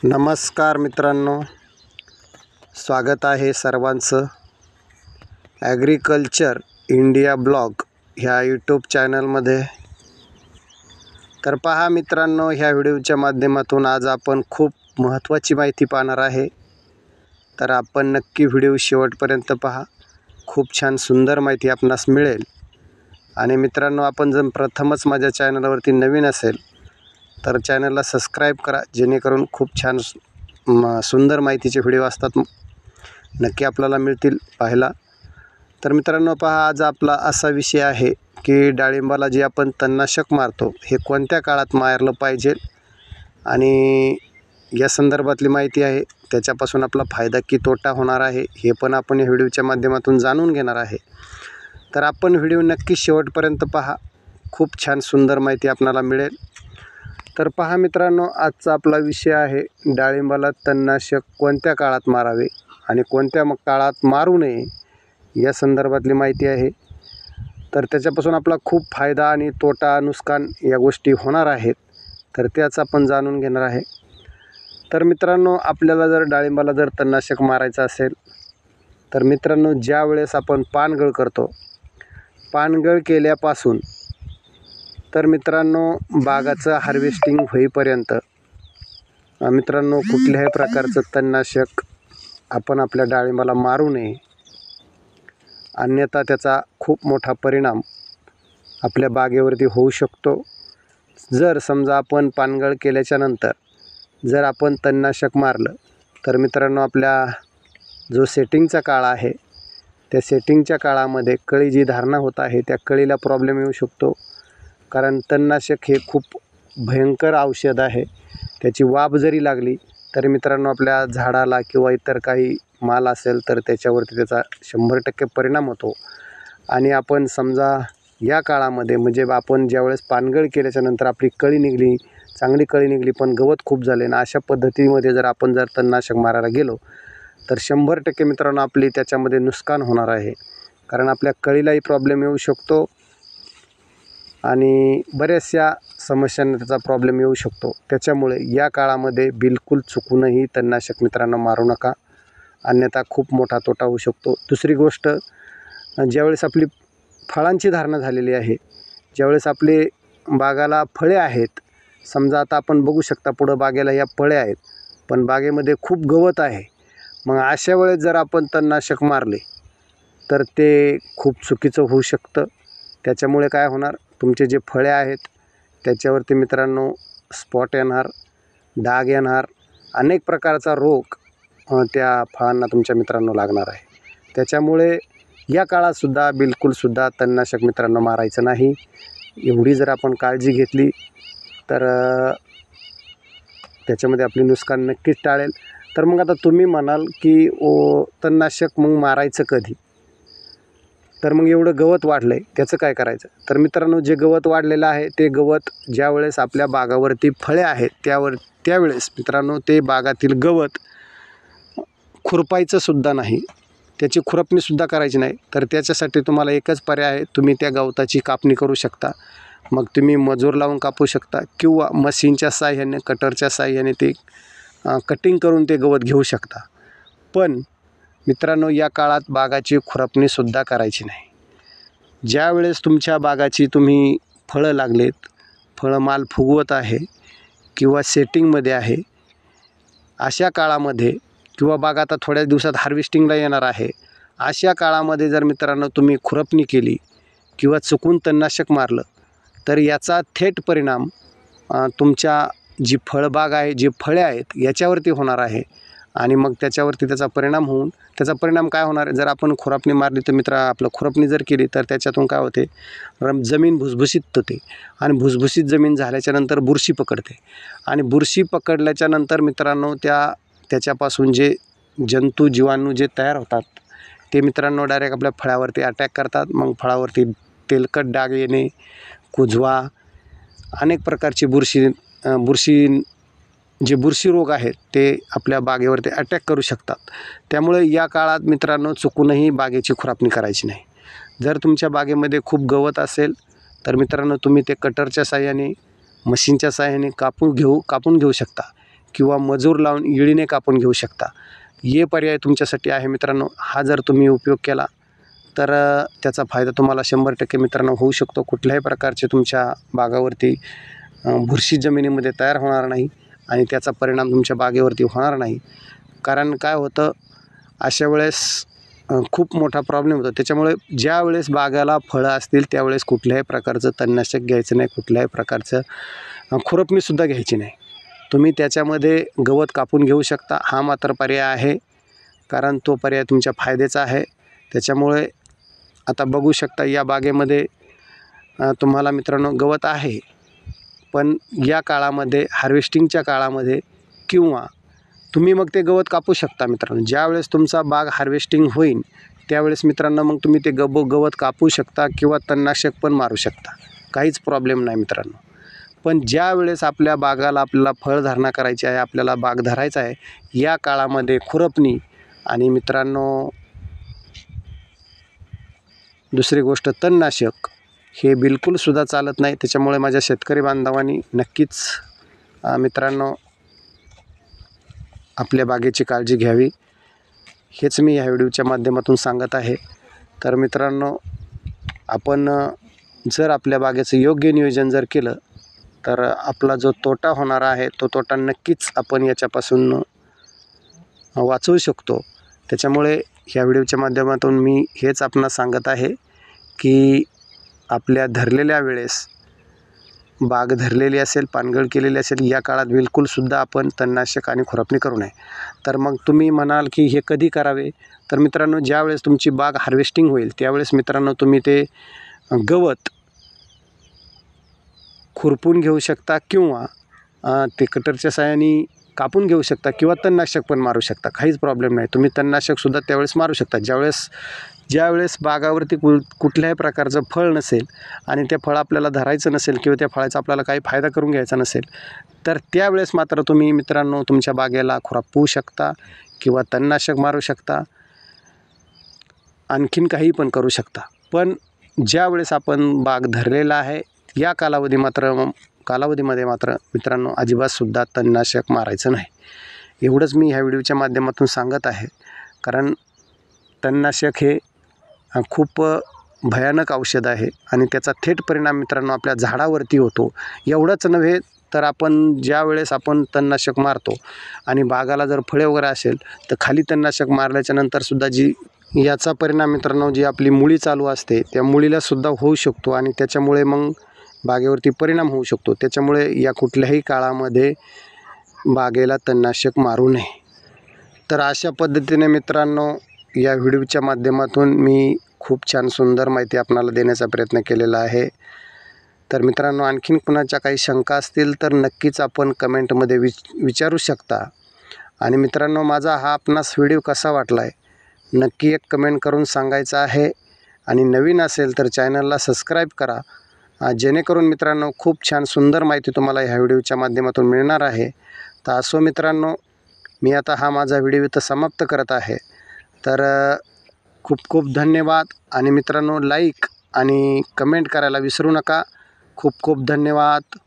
नमस्कार मित्रांनो, स्वागत आहे सर्वांचं ॲग्रिकल्चर इंडिया ब्लॉग ह्या यूट्यूब चॅनलमध्ये. तर पहा मित्रांनो, ह्या व्हिडिओच्या माध्यमातून आज आपण खूप महत्त्वाची माहिती पाहणार आहे. तर आपण नक्की व्हिडिओ शेवटपर्यंत पहा. खूप छान सुंदर माहिती आपणास मिळेल. आणि मित्रांनो, आपण जर प्रथमच माझ्या चॅनलवरती नवीन असेल तर चॅनलला सबस्क्राईब करा, जेणेकरून खूप छान सुंदर माहितीचे व्हिडिओ असतात, नक्की आपल्याला मिळतील पाहायला. तर मित्रांनो पहा, आज आपला असा विषय आहे की डाळिंबाला जे आपण तणनाशक मारतो हे कोणत्या काळात मारलं पाहिजे आणि या संदर्भातली माहिती आहे. त्याच्यापासून आपला फायदा की तोटा होणार आहे हे पण आपण या व्हिडिओच्या माध्यमातून जाणून घेणार आहे. तर आपण व्हिडिओ नक्की शेवटपर्यंत पहा, खूप छान सुंदर माहिती आपल्याला मिळेल. तर पहा मित्रांनो, आजचा आपला विषय आहे डाळिंबाला तणनाशक कोणत्या काळात मारावे आणि कोणत्या काळात मारू नये या संदर्भातली माहिती आहे. तर त्याच्यापासून आपला खूप फायदा आणि तोटा, नुकसान या गोष्टी होणार आहेत, तर त्याच आपण जाणून घेणार आहे. तर मित्रांनो, आपल्याला जर डाळिंबाला जर तणनाशक मारायचं असेल तर मित्रांनो, ज्या वेळेस आपण पानगळ करतो, पानगळ केल्यापासून तर मित्रांनो बागाचं हार्वेस्टिंग होईपर्यंत मित्रांनो कुठल्याही प्रकारचं तणनाशक आपण आपल्या डाळिंबाला मारू नये, अन्यथा त्याचा खूप मोठा परिणाम आपल्या बागेवरती होऊ शकतो. जर समजा आपण पानगळ केल्याच्या नंतर जर आपण तणनाशक मारलं तर मित्रांनो, आपल्या जो सेटिंगचा काळ आहे त्या सेटिंगच्या काळामध्ये कळी जी धारणा होत आहे त्या कळीला प्रॉब्लेम येऊ शकतो. कारण तणनाशक हे खूप भयंकर औषध आहे. त्याची वाफ जरी लागली तरी मित्रांनो आपल्या झाडाला किंवा इतर काही माल असेल तर त्याच्यावरती त्याचा 100% परिणाम होतो. आणि आपण समजा या काळामध्ये म्हणजे आपण ज्यावेळेस पानगळ केल्याच्यानंतर आपली कळी निघली, चांगली कळी निघली, पण गवत खूप झाले ना, अशा पद्धतीमध्ये जर आपण तणनाशक मारायला गेलो तर 100% मित्रांनो आपली त्याच्यामध्ये नुकसान होणार आहे. कारण आपल्या कळीलाही प्रॉब्लेम येऊ शकतो आणि बऱ्याचशा समस्यांना त्याचा प्रॉब्लेम येऊ शकतो. त्याच्यामुळे या काळामध्ये बिलकुल चुकूनही तणनाशक मित्रांनो मारू नका, अन्यथा खूप मोठा तोटा होऊ शकतो. दुसरी गोष्ट, ज्यावेळेस आपली फळांची धारणा झालेली आहे, ज्यावेळेस आपले बागाला फळे आहेत, समजा आता आपण बघू शकता पुढं बागेला या फळे आहेत पण बागेमध्ये खूप गवत आहे, मग अशा वेळेस जर आपण तणनाशक मारले तर ते खूप चुकीचं होऊ शकतं. त्याच्यामुळे काय होणार, तुमचे जे फळे आहेत त्याच्यावरती मित्रांनो स्पॉट येणार, डाग येणार, अनेक प्रकारचा रोग त्या फळांना तुमच्या मित्रांनो लागणार आहे. त्याच्यामुळे या काळातसुद्धा बिलकुलसुद्धा तणनाशक मित्रांनो मारायचं नाही. एवढी जर आपण काळजी घेतली तर त्याच्यामध्ये आपली नुकसान नक्कीच टाळेल. तर मग आता तुम्ही म्हणाल की तणनाशक मग मारायचं कधी? तर मग एवढं गवत वाढलं आहे त्याचं काय करायचं? तर मित्रांनो, जे गवत वाढलेलं आहे ते गवत ज्यावेळेस आपल्या बागावरती फळे आहेत त्यावेळेस मित्रांनो ते बागातील गवत खुरपायचंसुद्धा नाही, त्याची खुरपणीसुद्धा करायची नाही. तर त्याच्यासाठी तुम्हाला एकच पर्याय आहे, तुम्ही त्या गवताची कापणी करू शकता. मग तुम्ही मजूर लावून कापू शकता किंवा मशीनच्या साहाय्याने, कटरच्या साहाय्याने ते कटिंग करून ते गवत घेऊ शकता. पण मित्रांनो, या काळात बागाची खुरपणीसुद्धा करायची नाही. ज्यावेळेस तुमच्या बागाची तुम्ही फळं लागलेत, फळं माल फुगवत आहे किंवा सेटिंगमध्ये आहे, अशा काळामध्ये किंवा बाग आता थोड्या दिवसात हार्वेस्टिंगला येणार आहे, अशा काळामध्ये जर मित्रांनो तुम्ही खुरपणी केली किंवा चुकून तणनाशक मारलं तर याचा थेट परिणाम तुमच्या जी फळबाग आहे, जी फळे आहेत याच्यावरती होणार आहे. आणि मग त्याच्यावरती त्याचा परिणाम होऊन, त्याचा परिणाम काय होणार, जर आपण खुरपणी मारली तर आपलं खुरपणी जर केली तर त्याच्यातून काय होते, जमीन भुसभुशीत होते आणि भुसभुशीत जमीन झाल्याच्यानंतर बुरशी पकडते आणि बुरशी पकडल्याच्यानंतर मित्रांनो त्याच्यापासून जे जंतू, जीवाणू जे तयार होतात ते मित्रांनो डायरेक्ट आपल्या फळावरती अटॅक करतात. मग फळावरती तेलकट डाग येणे, कुजवा, अनेक प्रकारची बुरशी रोग आहेत ते आपल्या बागेवरती अटॅक करू शकतात. त्यामुळे या काळात मित्रांनो चुकूनही बागेची खुरपणी करायची नाही. जर तुमच्या बागेमध्ये खूप गवत असेल तर मित्रांनो तुम्ही ते कटरच्या साहाय्याने, मशीनच्या साहाय्याने कापून घेऊ शकता किंवा मजूर लावून इळीने कापून घेऊ शकता. हे पर्याय तुमच्यासाठी आहे मित्रांनो. हा जर तुम्ही उपयोग केला तर त्याचा फायदा तुम्हाला 100% मित्रांनो होऊ शकतो. कुठल्याही प्रकारचे तुमच्या बागावरती बुरशी जमिनीमध्ये तयार होणार नाही आणि त्याचा परिणाम तुमच्या बागेवरती होणार नाही. कारण काय होतं, अशा वेळेस खूप मोठा प्रॉब्लेम होतो. त्याच्यामुळे ज्या वेळेस बागाला फळं असतील त्यावेळेस कुठल्याही प्रकारचं तणनाशक घ्यायचं नाही, कुठल्याही प्रकारचं खुरपणीसुद्धा घ्यायची नाही. तुम्ही त्याच्यामध्ये गवत कापून घेऊ शकता. हा मात्र पर्याय आहे, कारण तो पर्याय तुमच्या फायद्याचा आहे. त्याच्यामुळे आता बघू शकता या बागेमध्ये तुम्हाला मित्रांनो गवत आहे, पण या काळामध्ये हार्वेस्टिंगच्या काळामध्ये किंवा तुम्ही मग ते गवत कापू शकता मित्रांनो. ज्यावेळेस तुमचा बाग हार्वेस्टिंग होईल त्यावेळेस मित्रांनो मग तुम्ही ते गवत कापू शकता किंवा तणनाशक पण मारू शकता. काहीच प्रॉब्लेम नाही मित्रांनो. पण ज्यावेळेस आपल्या बागाला आपल्याला फळधारणा करायची आहे, आपल्याला बाग धरायचा आहे, या काळामध्ये खुरपणी आणि मित्रांनो दुसरी गोष्ट तणनाशक हे बिलकुलसुद्धा चालत नाही. त्याच्यामुळे माझ्या शेतकरी बांधवांनी नक्कीच मित्रांनो आपल्या बागेची काळजी घ्यावी, हेच मी ह्या व्हिडिओच्या माध्यमातून सांगत आहे. तर मित्रांनो, आपण जर आपल्या बागेचं योग्य नियोजन जर केलं तर आपला जो तोटा होणार आहे तो तोटा नक्कीच आपण याच्यापासून वाचवू शकतो. त्याच्यामुळे ह्या व्हिडिओच्या माध्यमातून मी हेच आपणास सांगत आहे की आपल्या धरलेल्या वेळेस बाग धरलेली असेल, पानगळ केलेली असेल, या काळात बिलकुलसुद्धा आपण तणनाशक आणि खुरपणी करू नये. तर मग तुम्ही म्हणाल की हे कधी करावे? तर मित्रांनो, ज्यावेळेस तुमची बाग हार्वेस्टिंग होईल त्यावेळेस मित्रांनो तुम्ही ते गवत खुरपून घेऊ शकता किंवा ते कटरच्या साहाय्याने कापून घेऊ शकता किंवा तणनाशक पण मारू शकता. काहीच प्रॉब्लेम नाही. तुम्ही तणनाशकसुद्धा त्यावेळेस मारू शकता. ज्यावेळेस बागावरती कुठल्याही प्रकारचं फळ नसेल आणि त्या फळ आपल्याला धरायचं नसेल किंवा त्या फळाचा आपल्याला काही फायदा करून घ्यायचा नसेल, तर त्यावेळेस मात्र तुम्ही मित्रांनो तुमच्या बागेला खुरपवू शकता किंवा तणनाशक मारू शकता, आणखीन काही पण करू शकता. पण ज्यावेळेस आपण बाग धरलेला आहे या कालावधीमध्ये मात्र मित्रांनो अजिबातसुद्धा तणनाशक मारायचं नाही. एवढंच मी ह्या व्हिडिओच्या माध्यमातून सांगत आहे. कारण तणनाशक हे खूप भयानक औषध आहे आणि त्याचा थेट परिणाम मित्रांनो आपल्या झाडावरती होतो. एवढंच नव्हे तर ज्यावेळेस आपण तणनाशक मारतो आणि बागाला जर फळे वगैरे असेल तर खाली तणनाशक मारल्याच्या नंतरसुद्धा याचा परिणाम मित्रांनो जी आपली मुळी चालू असते त्या मुळीलासुद्धा होऊ शकतो आणि त्याच्यामुळे मग बागेवरती परिणाम होऊ शकतो. त्याच्यामुळे या कुठल्याही काळामध्ये बागेला तणनाशक मारू नये. तर अशा पद्धतीने मित्रांनो या व्हिडिओच्या माध्यमातून मी खूप छान सुंदर माहिती आपणाला देण्याचा प्रयत्न केलेला आहे. तर मित्रांनो, आणखीन कुणाच्या काही शंका असतील तर नक्कीच आपण कमेंटमध्ये विचारू शकता. आणि मित्रांनो, माझा हा आपणास व्हिडिओ कसा वाटला आहे नक्की एक कमेंट करून सांगायचं आहे. आणि नवीन असेल तर चॅनलला सबस्क्राईब करा, जेणेकरून मित्रांनो खूप छान सुंदर माहिती तुम्हाला ह्या व्हिडिओच्या माध्यमातून मिळणार आहे. तर असो मित्रांनो, मी आता हा माझा व्हिडिओ इथं समाप्त करत आहे. तर खूप खूप धन्यवाद. आणि मित्रांनो लाईक आणि कमेंट करायला विसरू नका. खूप खूप धन्यवाद.